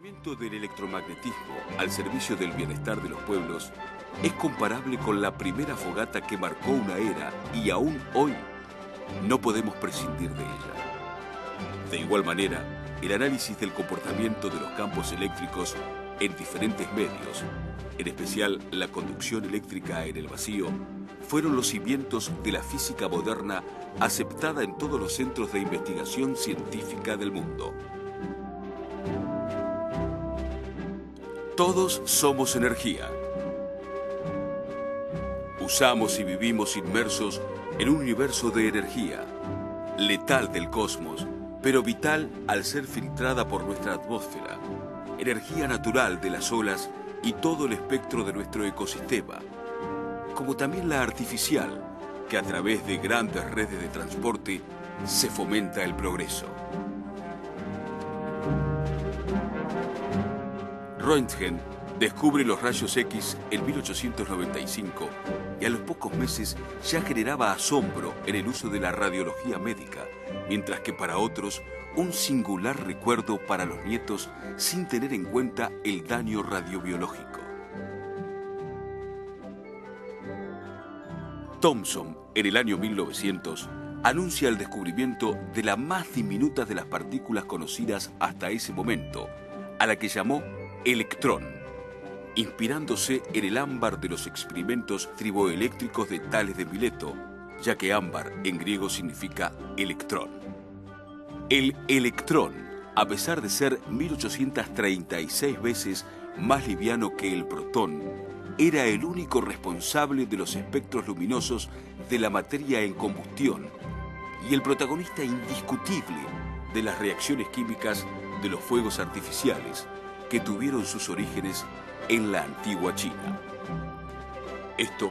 descubrimiento del electromagnetismo al servicio del bienestar de los pueblos es comparable con la primera fogata que marcó una era y aún hoy no podemos prescindir de ella. De igual manera, el análisis del comportamiento de los campos eléctricos en diferentes medios, en especial la conducción eléctrica en el vacío, fueron los cimientos de la física moderna aceptada en todos los centros de investigación científica del mundo. Todos somos energía. Usamos y vivimos inmersos en un universo de energía, letal del cosmos, pero vital al ser filtrada por nuestra atmósfera, energía natural de las olas y todo el espectro de nuestro ecosistema, como también la artificial, que a través de grandes redes de transporte se fomenta el progreso. Röntgen descubre los rayos X en 1895 y a los pocos meses ya generaba asombro en el uso de la radiología médica, mientras que para otros un singular recuerdo para los nietos sin tener en cuenta el daño radiobiológico. Thomson, en el año 1900, anuncia el descubrimiento de la más diminuta de las partículas conocidas hasta ese momento, a la que llamó electrón, inspirándose en el ámbar de los experimentos triboeléctricos de Tales de Mileto, ya que ámbar en griego significa electrón. El electrón, a pesar de ser 1836 veces más liviano que el protón, era el único responsable de los espectros luminosos de la materia en combustión y el protagonista indiscutible de las reacciones químicas de los fuegos artificiales que tuvieron sus orígenes en la antigua China. Esto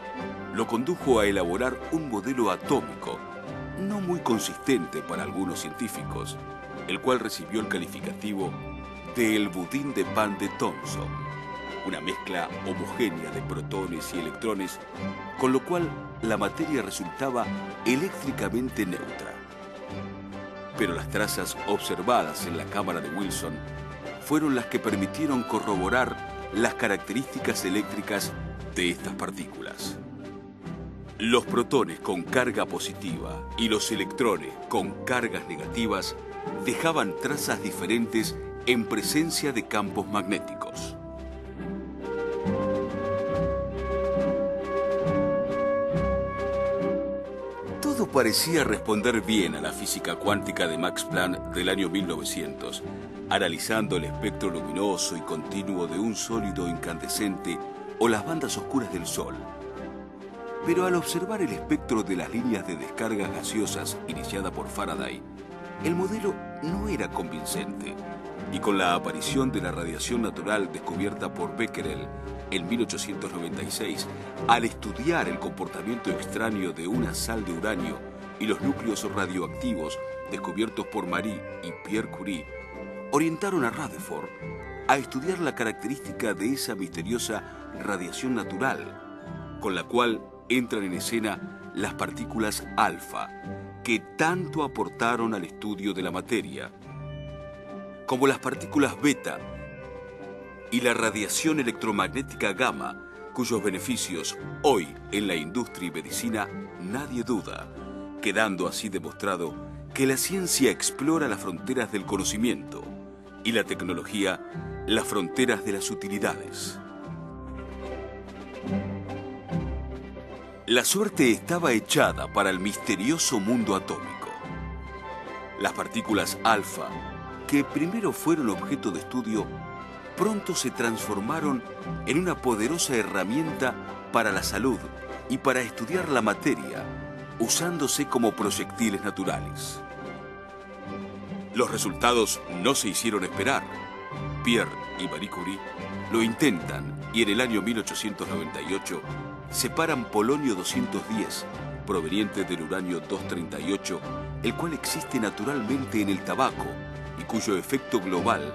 lo condujo a elaborar un modelo atómico no muy consistente para algunos científicos, el cual recibió el calificativo de el budín de pan de Thomson, una mezcla homogénea de protones y electrones, con lo cual la materia resultaba eléctricamente neutra. Pero las trazas observadas en la cámara de Wilson fueron las que permitieron corroborar las características eléctricas de estas partículas. Los protones con carga positiva y los electrones con cargas negativas dejaban trazas diferentes en presencia de campos magnéticos. Todo parecía responder bien a la física cuántica de Max Planck del año 1900, analizando el espectro luminoso y continuo de un sólido incandescente o las bandas oscuras del Sol. Pero al observar el espectro de las líneas de descargas gaseosas iniciada por Faraday, el modelo no era convincente, y con la aparición de la radiación natural descubierta por Becquerel en 1896, al estudiar el comportamiento extraño de una sal de uranio y los núcleos radioactivos descubiertos por Marie y Pierre Curie, orientaron a Rutherford a estudiar la característica de esa misteriosa radiación natural, con la cual entran en escena las partículas alfa, que tanto aportaron al estudio de la materia, como las partículas beta y la radiación electromagnética gamma, cuyos beneficios hoy en la industria y medicina nadie duda, quedando así demostrado que la ciencia explora las fronteras del conocimiento y la tecnología las fronteras de las utilidades. La suerte estaba echada para el misterioso mundo atómico. Las partículas alfa, que primero fueron objeto de estudio, pronto se transformaron en una poderosa herramienta para la salud y para estudiar la materia, usándose como proyectiles naturales. Los resultados no se hicieron esperar. Pierre y Marie Curie lo intentan y en el año 1898 separan polonio 210, proveniente del uranio 238, el cual existe naturalmente en el tabaco y cuyo efecto global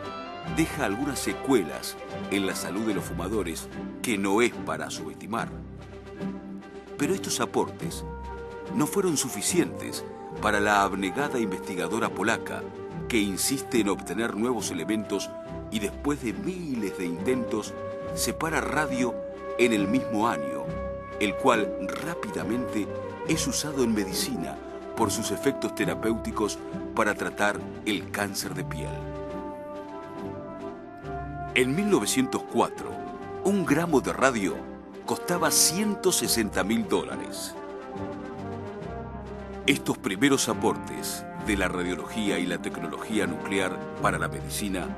deja algunas secuelas en la salud de los fumadores que no es para subestimar. Pero estos aportes no fueron suficientes para la abnegada investigadora polaca, que insiste en obtener nuevos elementos y después de miles de intentos, separa radio en el mismo año, el cual rápidamente es usado en medicina por sus efectos terapéuticos para tratar el cáncer de piel. En 1904, un gramo de radio costaba $160.000. Estos primeros aportes de la radiología y la tecnología nuclear para la medicina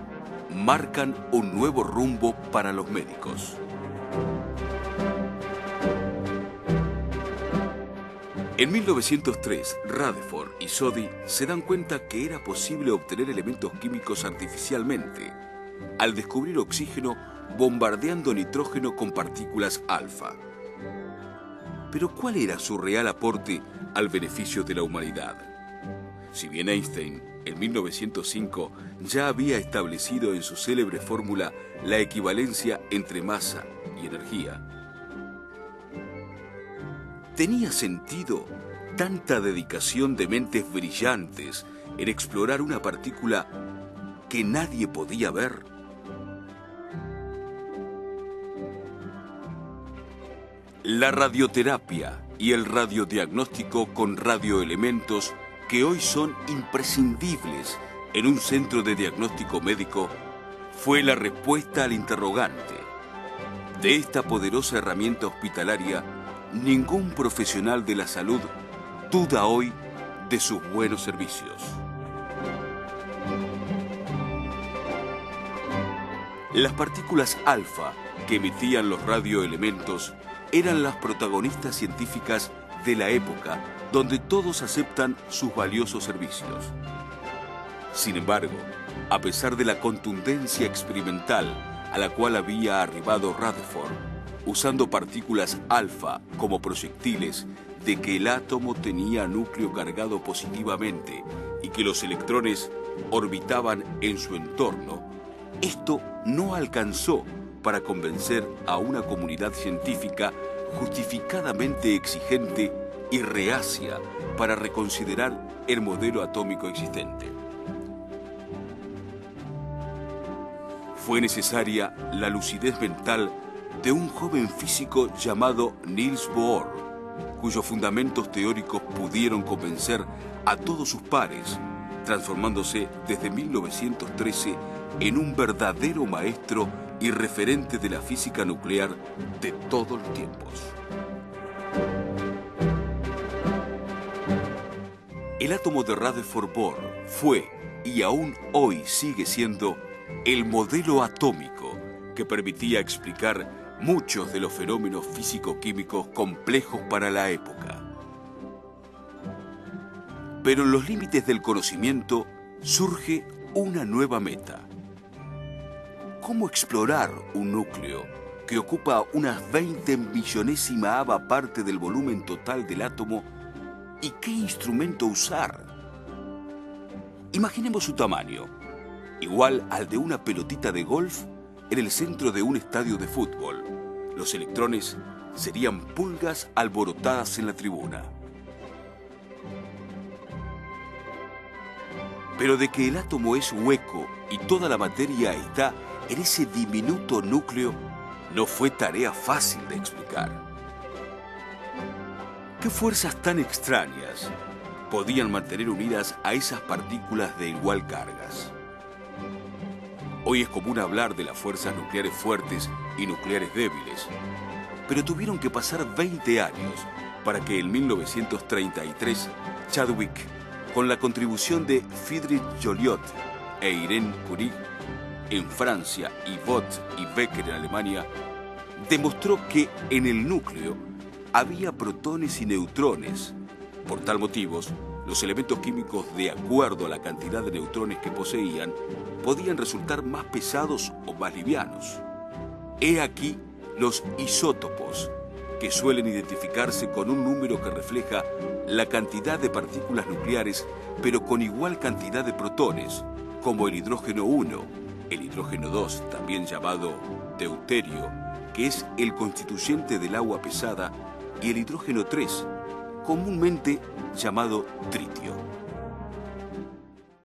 marcan un nuevo rumbo para los médicos. En 1903, Rutherford y Soddy se dan cuenta que era posible obtener elementos químicos artificialmente al descubrir oxígeno bombardeando nitrógeno con partículas alfa. Pero ¿cuál era su real aporte al beneficio de la humanidad? Si bien Einstein, en 1905, ya había establecido en su célebre fórmula la equivalencia entre masa y energía, ¿tenía sentido tanta dedicación de mentes brillantes en explorar una partícula que nadie podía ver? La radioterapia y el radiodiagnóstico con radioelementos, que hoy son imprescindibles en un centro de diagnóstico médico, fue la respuesta al interrogante. De esta poderosa herramienta hospitalaria, ningún profesional de la salud duda hoy de sus buenos servicios. Las partículas alfa que emitían los radioelementos eran las protagonistas científicas de la época donde todos aceptan sus valiosos servicios. Sin embargo, a pesar de la contundencia experimental a la cual había arribado Rutherford, usando partículas alfa como proyectiles, de que el átomo tenía núcleo cargado positivamente y que los electrones orbitaban en su entorno, esto no alcanzó para convencer a una comunidad científica justificadamente exigente y reacia para reconsiderar el modelo atómico existente. Fue necesaria la lucidez mental de un joven físico llamado Niels Bohr, cuyos fundamentos teóricos pudieron convencer a todos sus pares, transformándose desde 1913 en un verdadero maestro y referente de la física nuclear de todos los tiempos. El átomo de Rutherford-Bohr fue, y aún hoy sigue siendo, el modelo atómico que permitía explicar muchos de los fenómenos físico-químicos complejos para la época. Pero en los límites del conocimiento surge una nueva meta. ¿Cómo explorar un núcleo que ocupa unas 20 millonésima parte del volumen total del átomo? ¿Y qué instrumento usar? Imaginemos su tamaño, igual al de una pelotita de golf en el centro de un estadio de fútbol. Los electrones serían pulgas alborotadas en la tribuna. Pero de que el átomo es hueco y toda la materia está en ese diminuto núcleo, no fue tarea fácil de explicar. ¿Qué fuerzas tan extrañas podían mantener unidas a esas partículas de igual cargas? Hoy es común hablar de las fuerzas nucleares fuertes y nucleares débiles, pero tuvieron que pasar 20 años para que en 1933 Chadwick, con la contribución de Friedrich Joliot e Irene Curie en Francia y Vogt y Becker en Alemania, demostró que en el núcleo había protones y neutrones. Por tal motivo, los elementos químicos, de acuerdo a la cantidad de neutrones que poseían, podían resultar más pesados o más livianos. He aquí los isótopos, que suelen identificarse con un número que refleja la cantidad de partículas nucleares, pero con igual cantidad de protones, como el hidrógeno 1, el hidrógeno 2, también llamado deuterio, que es el constituyente del agua pesada, y el hidrógeno 3, comúnmente llamado tritio.